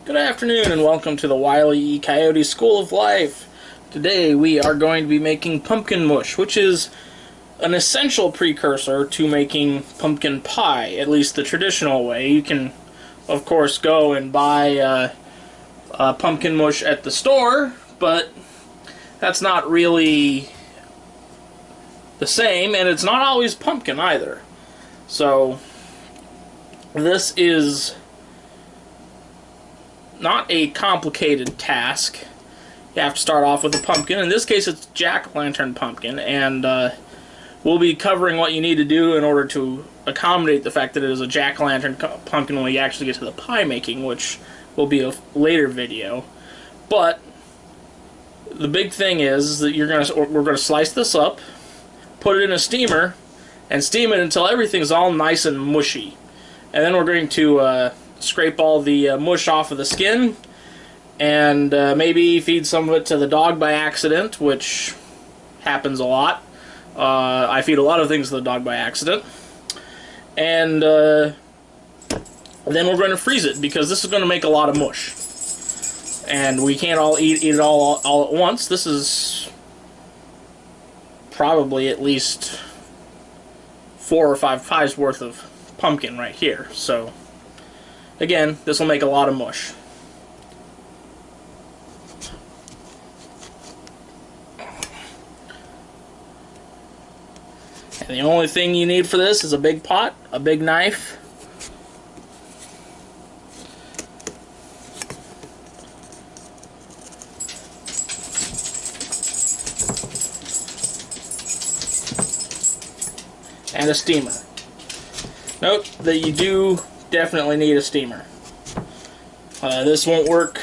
Good afternoon and welcome to the Wile E. Coyote School of Life. Today we are going to be making pumpkin mush, which is an essential precursor to making pumpkin pie, at least the traditional way. You can, of course, go and buy pumpkin mush at the store, but that's not really the same, and it's not always pumpkin either. So this is not a complicated task. You have to start off with a pumpkin. In this case, it's jack-o'-lantern pumpkin, and we'll be covering what you need to do in order to accommodate the fact that it is a jack-o'-lantern pumpkin when we actually get to the pie making, which will be a later video. But the big thing is that we're gonna slice this up, put it in a steamer, and steam it until everything's all nice and mushy. And then we're going to scrape all the mush off of the skin, and maybe feed some of it to the dog by accident, which happens a lot. I feed a lot of things to the dog by accident. And then we're going to freeze it, because this is going to make a lot of mush. And we can't all eat it all at once. This is probably at least 4 or 5 pies worth of pumpkin right here. So again, this will make a lot of mush. And the only thing you need for this is a big pot, a big knife, and a steamer. Note that you do definitely need a steamer. This won't work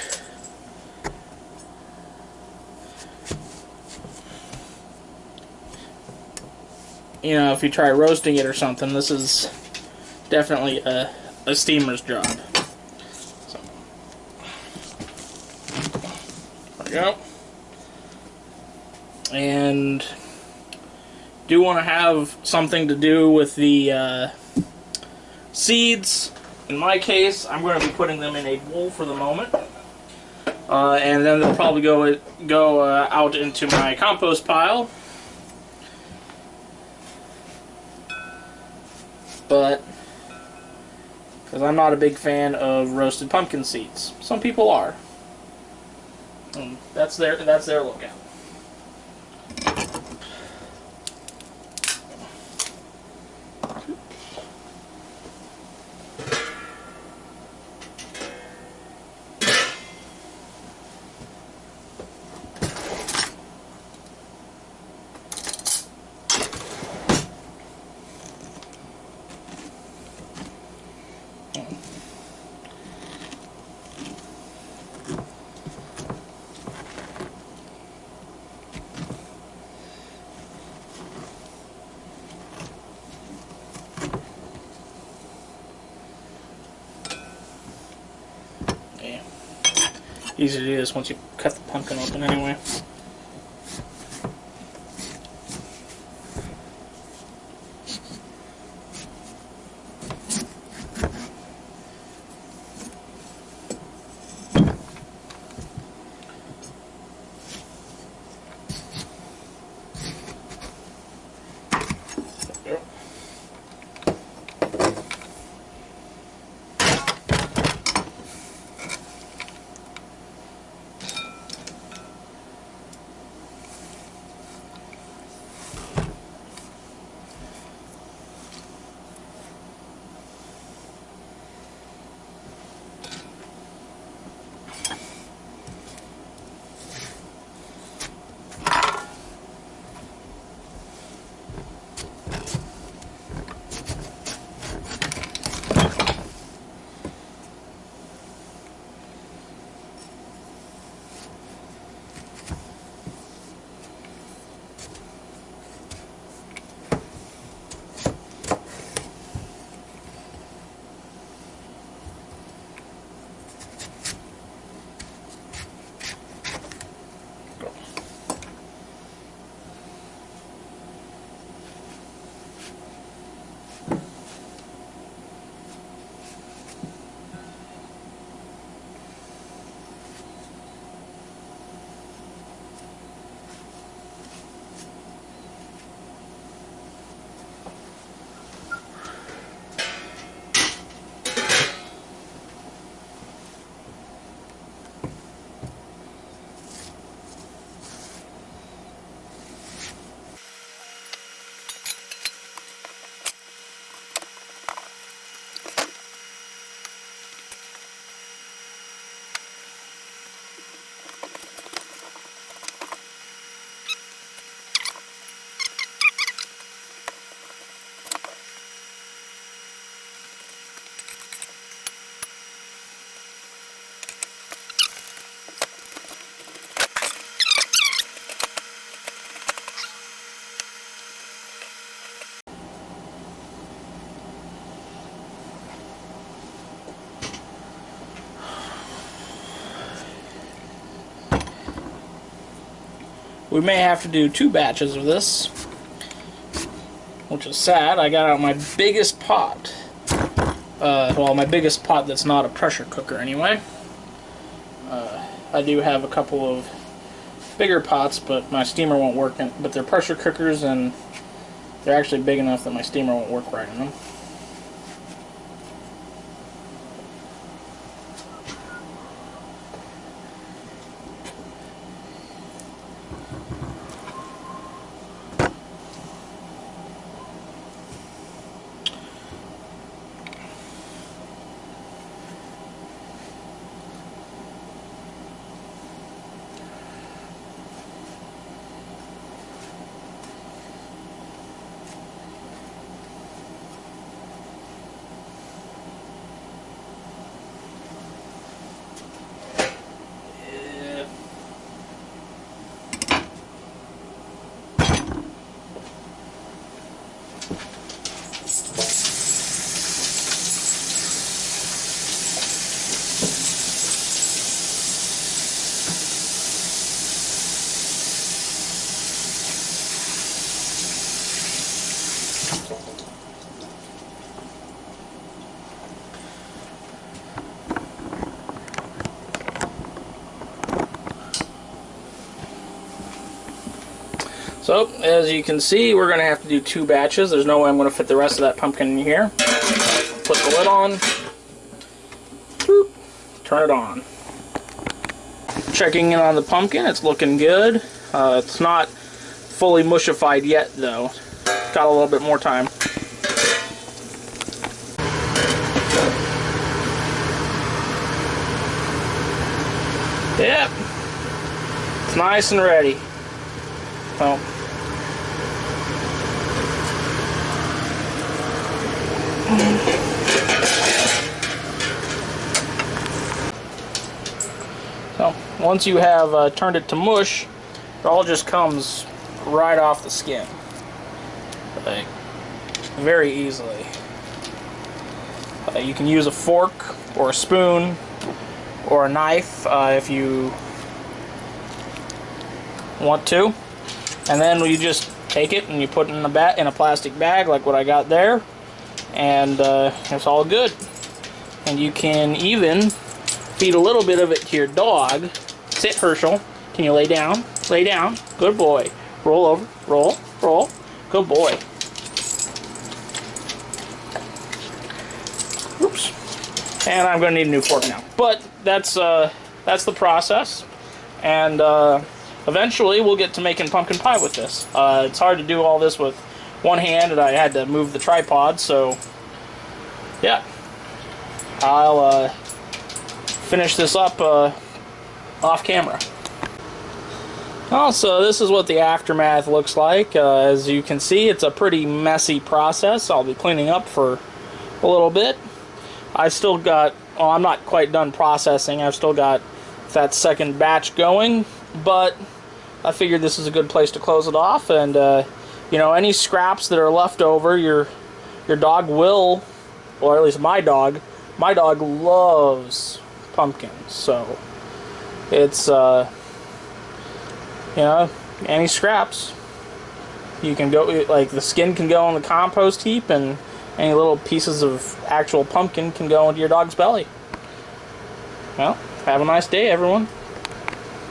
if you try roasting it or something. This is definitely a steamer's job. So, there we go. And do want to have something to do with the seeds. In my case, I'm going to be putting them in a bowl for the moment, and then they'll probably go out into my compost pile. But because I'm not a big fan of roasted pumpkin seeds, some people are. And that's their lookout. Easy to do this once you cut the pumpkin open anyway. we may have to do 2 batches of this, which is sad. I got out my biggest pot. Well, my biggest pot that's not a pressure cooker anyway. I do have a couple of bigger pots, but my steamer won't work in, but they're pressure cookers, and they're actually big enough that my steamer won't work right in them. So, as you can see, we're going to have to do 2 batches. There's no way I'm going to fit the rest of that pumpkin in here. Put the lid on. Boop. Turn it on. Checking in on the pumpkin. It's looking good. It's not fully mushified yet, though. Got a little bit more time. Yep. It's nice and ready. Well, so once you have turned it to mush, it all just comes right off the skin, like very easily. You can use a fork or a spoon or a knife if you want to, and then you just take it and you put it in a plastic bag like what I got there, and it's all good. And you can even feed a little bit of it to your dog. Sit, Herschel. Can you lay down? Lay down. Good boy. Roll over. Roll. Roll. Good boy. Oops. And I'm going to need a new fork now. But that's the process. And eventually we'll get to making pumpkin pie with this. It's hard to do all this with one hand, and I had to move the tripod, so yeah. I'll finish this up off camera. Also, this is what the aftermath looks like. As you can see, it's a pretty messy process. I'll be cleaning up for a little bit. I still got, well, I'm not quite done processing. I've still got that second batch going, but I figured this is a good place to close it off. And you know, any scraps that are left over, your dog will, or at least my dog loves pumpkins. So it's you know, any scraps, you can go, like the skin can go on the compost heap, and any little pieces of actual pumpkin can go into your dog's belly. Well, have a nice day, everyone.